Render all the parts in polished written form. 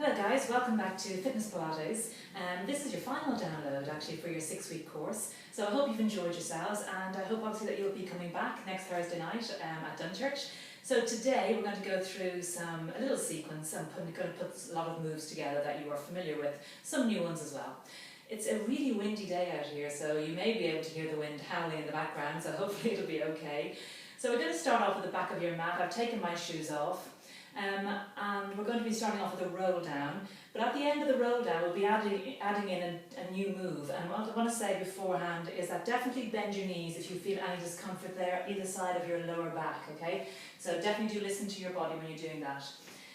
Hello guys, welcome back to Fitness Pilates. This is your final download actually for your 6-week course. So I hope you've enjoyed yourselves, and I hope obviously that you'll be coming back next Thursday night at Dunchurch. So today we're going to go through a little sequence and going to put a lot of moves together that you are familiar with, some new ones as well. It's a really windy day out here, so you may be able to hear the wind howling in the background, so hopefully it'll be okay. So we're going to start off with the back of your mat. I've taken my shoes off. And we're going to be starting off with a roll down, but at the end of the roll down we'll be adding in a new move. And what I want to say beforehand is that definitely bend your knees if you feel any discomfort there either side of your lower back, okay? So definitely do listen to your body when you're doing that.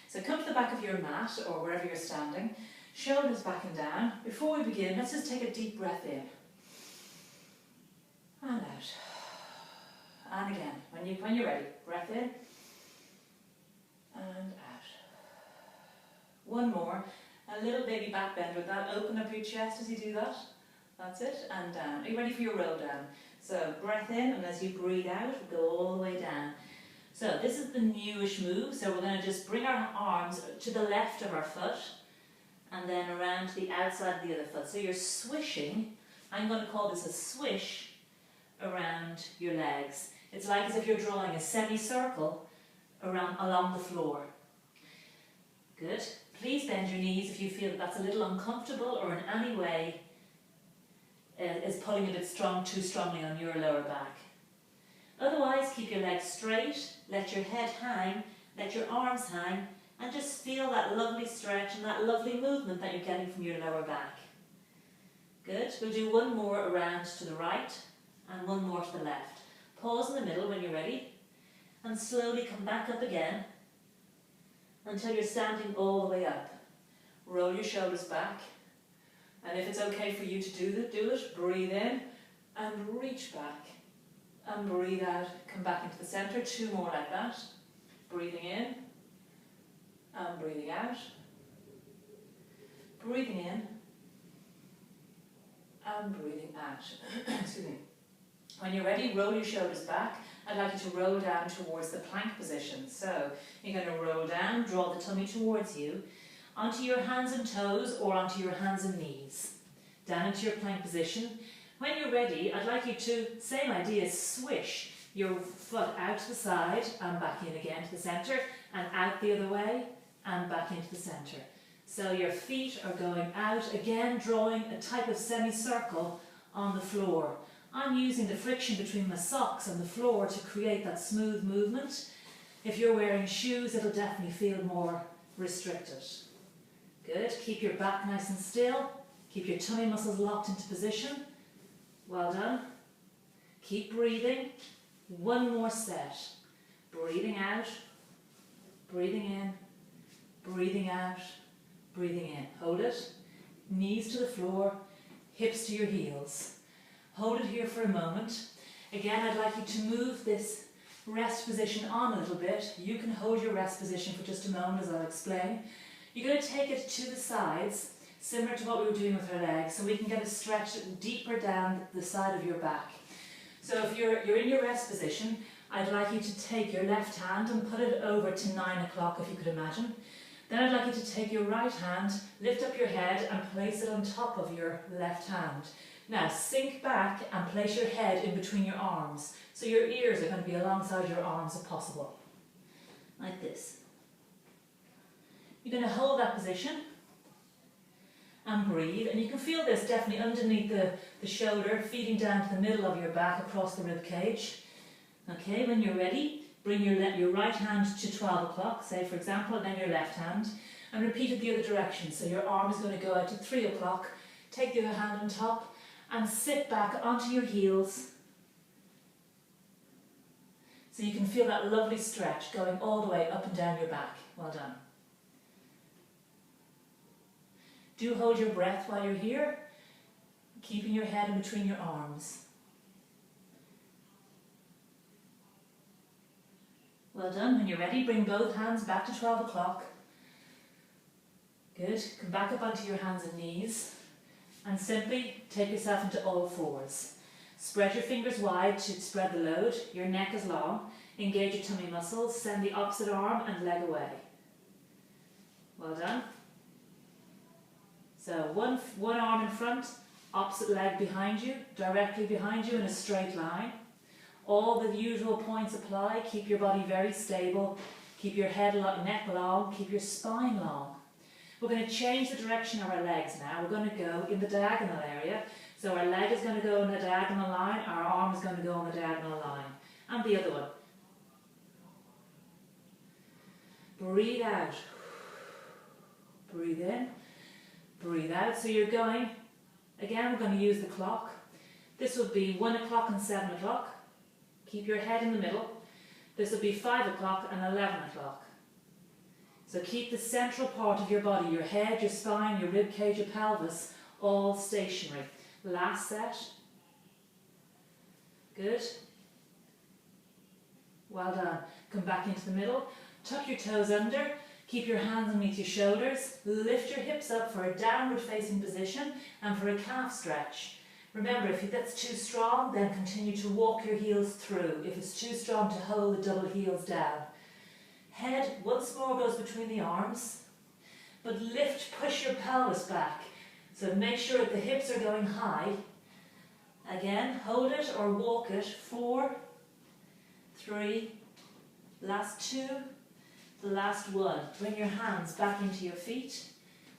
So come to the back of your mat or wherever you're standing, shoulders back and down. Before we begin, let's just take a deep breath in and out. And again, when you're ready, breath in and out. One more. A little baby back bend with that. Open up your chest as you do that. That's it. And down. Are you ready for your roll down? So breath in, and as you breathe out, go all the way down. So this is the newish move. So we're going to just bring our arms to the left of our foot and then around to the outside of the other foot. So you're swishing. I'm going to call this a swish around your legs. It's like as if you're drawing a semicircle along the floor. Good. Please bend your knees if you feel that that's a little uncomfortable or in any way is pulling a bit too strongly on your lower back. Otherwise, keep your legs straight, let your head hang, let your arms hang, and just feel that lovely stretch and that lovely movement that you're getting from your lower back. Good. We'll do one more around to the right and one more to the left. Pause in the middle when you're ready. And slowly come back up again until you're standing all the way up. Roll your shoulders back, and if it's okay for you to do it, breathe in and reach back and breathe out. Come back into the center. Two more like that. Breathing in and breathing out. Breathing in and breathing out. Excuse me. When you're ready, roll your shoulders back. I'd like you to roll down towards the plank position. So you're going to roll down, draw the tummy towards you, onto your hands and toes or onto your hands and knees. Down into your plank position. When you're ready, I'd like you to, same idea, swish your foot out to the side and back in again to the centre, and out the other way and back into the centre. So your feet are going out, again drawing a type of semicircle on the floor. I'm using the friction between my socks and the floor to create that smooth movement. If you're wearing shoes, it'll definitely feel more restricted. Good. Keep your back nice and still. Keep your tummy muscles locked into position. Well done. Keep breathing. One more set. Breathing out, breathing in, breathing out, breathing in. Hold it. Knees to the floor, hips to your heels. Hold it here for a moment. Again, I'd like you to move this rest position on a little bit. You can hold your rest position for just a moment as I'll explain. You're going to take it to the sides, similar to what we were doing with our legs, so we can get a stretch deeper down the side of your back. So if you're in your rest position, I'd like you to take your left hand and put it over to 9 o'clock if you could imagine. Then I'd like you to take your right hand, lift up your head and place it on top of your left hand. Now sink back and place your head in between your arms. So your ears are going to be alongside your arms if possible. Like this. You're going to hold that position and breathe. And you can feel this definitely underneath the shoulder, feeding down to the middle of your back across the rib cage. Okay, when you're ready, bring your right hand to 12 o'clock, say for example, and then your left hand. And repeat it the other direction. So your arm is going to go out to 3 o'clock. Take the other hand on top. And sit back onto your heels so you can feel that lovely stretch going all the way up and down your back. Well done. Do hold your breath while you're here, keeping your head in between your arms. Well done. When you're ready, bring both hands back to 12 o'clock. Good. Come back up onto your hands and knees. And simply take yourself into all fours. Spread your fingers wide to spread the load. Your neck is long. Engage your tummy muscles. Send the opposite arm and leg away. Well done. So one arm in front, opposite leg behind you, directly behind you in a straight line. All the usual points apply. Keep your body very stable. Keep your neck long. Keep your spine long. We're going to change the direction of our legs now. We're going to go in the diagonal area. So our leg is going to go in the diagonal line. Our arm is going to go on the diagonal line. And the other one. Breathe out. Breathe in. Breathe out. So you're going, again, we're going to use the clock. This would be 1 o'clock and 7 o'clock. Keep your head in the middle. This would be 5 o'clock and 11 o'clock. So keep the central part of your body, your head, your spine, your rib cage, your pelvis, all stationary. Last set. Good. Well done. Come back into the middle. Tuck your toes under. Keep your hands underneath your shoulders. Lift your hips up for a downward facing position and for a calf stretch. Remember, if that's too strong, then continue to walk your heels through. If it's too strong, to hold the double heels down. Head once more goes between the arms, but push your pelvis back. So make sure that the hips are going high. Again, hold it or walk it. 4, 3, last 2, the last 1. Bring your hands back into your feet.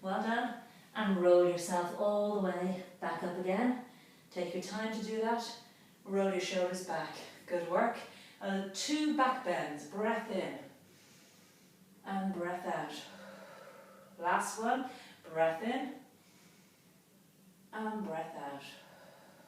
Well done. And roll yourself all the way back up again. Take your time to do that. Roll your shoulders back. Good work. 2 back bends. Breath in. And breath out. Last one. Breath in. And breath out.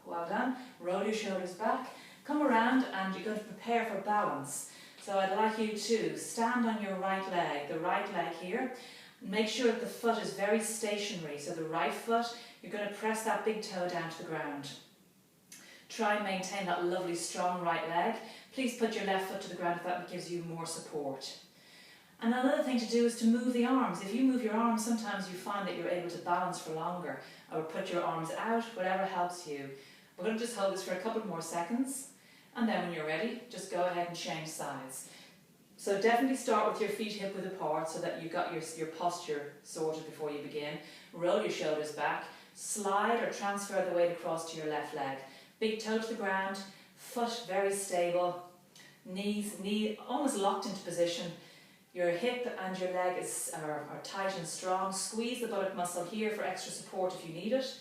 Well done. Roll your shoulders back. Come around and you're going to prepare for balance. So I'd like you to stand on your right leg. The right leg here. Make sure that the foot is very stationary. So the right foot, you're going to press that big toe down to the ground. Try and maintain that lovely strong right leg. Please put your left foot to the ground if that gives you more support. And another thing to do is to move the arms. If you move your arms, sometimes you find that you're able to balance for longer, or put your arms out, whatever helps you. We're going to just hold this for a couple more seconds, and then when you're ready, just go ahead and change sides. So definitely start with your feet hip width apart so that you've got your posture sorted before you begin. Roll your shoulders back, slide or transfer the weight across to your left leg. Big toe to the ground, foot very stable, knee almost locked into position. Your hip and your leg are tight and strong. Squeeze the buttock muscle here for extra support if you need it.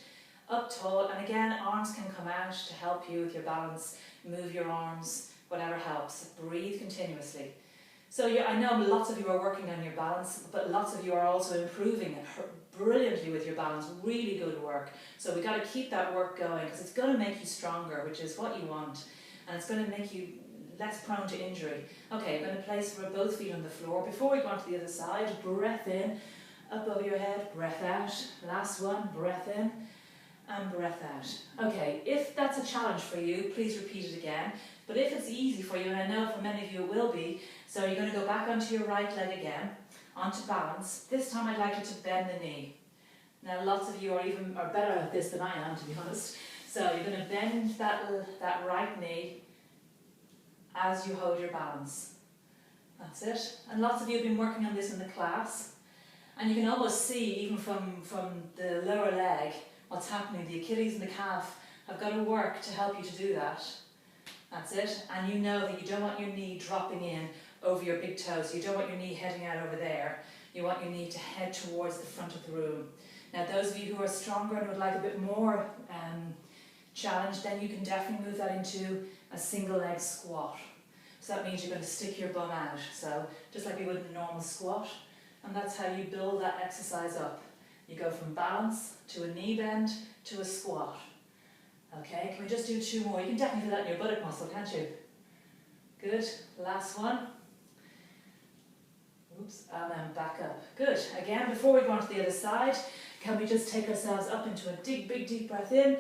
Up tall, and again, arms can come out to help you with your balance. Move your arms, whatever helps. Breathe continuously. So I know lots of you are working on your balance, but lots of you are also improving brilliantly with your balance. Really good work. So we've got to keep that work going because it's going to make you stronger, which is what you want. And it's going to make you less prone to injury. Okay, I'm going to place both feet on the floor. Before we go on to the other side, breath in, up over your head, breath out. Last one, breath in and breath out. Okay, if that's a challenge for you, please repeat it again. But if it's easy for you, and I know for many of you it will be, so you're going to go back onto your right leg again, onto balance. This time I'd like you to bend the knee. Now lots of you are better at this than I am, to be honest. So you're going to bend that right knee as you hold your balance. That's it. And lots of you have been working on this in the class. And you can almost see, even from the lower leg, what's happening. The Achilles and the calf have got to work to help you to do that. That's it. And you know that you don't want your knee dropping in over your big toes. You don't want your knee heading out over there. You want your knee to head towards the front of the room. Now those of you who are stronger and would like a bit more challenge, then you can definitely move that into a single leg squat. So that means you're going to stick your bum out. So just like you would in a normal squat. And that's how you build that exercise up. You go from balance to a knee bend to a squat. Okay, can we just do 2 more? You can definitely feel that in your buttock muscle, can't you? Good, last one. Oops, and then back up. Good, again, before we go on to the other side, can we just take ourselves up into a big deep breath in,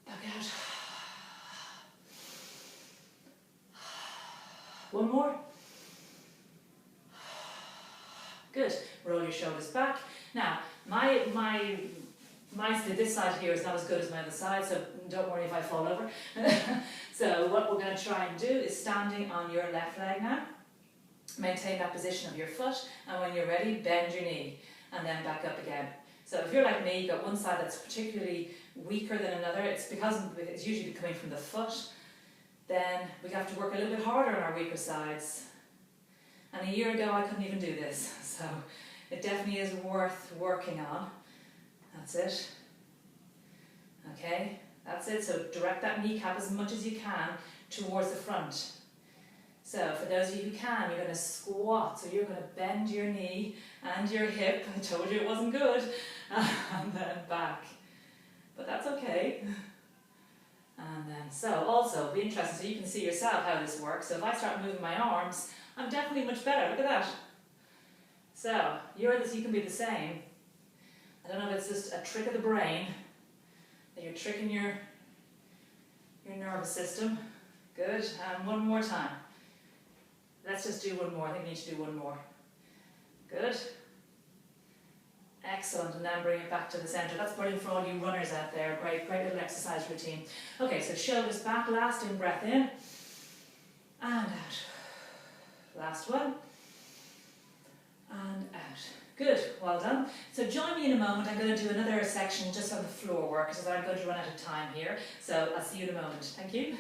back out. 1 more. Good, roll your shoulders back. Now, this side here is not as good as my other side, so don't worry if I fall over. So what we're going to try and do is standing on your left leg now. Maintain that position of your foot, and when you're ready, bend your knee, and then back up again. So if you're like me, you've got one side that's particularly weaker than another, it's because it's usually coming from the foot, then we have to work a little bit harder on our weaker sides. And a year ago I couldn't even do this, so it definitely is worth working on. That's it. Okay, that's it. So direct that kneecap as much as you can towards the front. So for those of you who can, you're going to squat. So you're going to bend your knee and your hip. I told you it wasn't good. And then back. But that's okay. And then, so also, be interesting, so you can see yourself how this works. So if I start moving my arms, I'm definitely much better. Look at that. So, you can be the same. I don't know if it's just a trick of the brain, that you're tricking your nervous system. Good. And one more time. Let's just do one more. I think we need to do one more. Good. Excellent. And then bring it back to the centre. That's brilliant for all you runners out there. Great little exercise routine. Okay, so shoulders back. Last in breath in. And out. Last one. And out. Good, well done. So join me in a moment. I'm going to do another section just on the floor work because I'm going to run out of time here. So I'll see you in a moment. Thank you.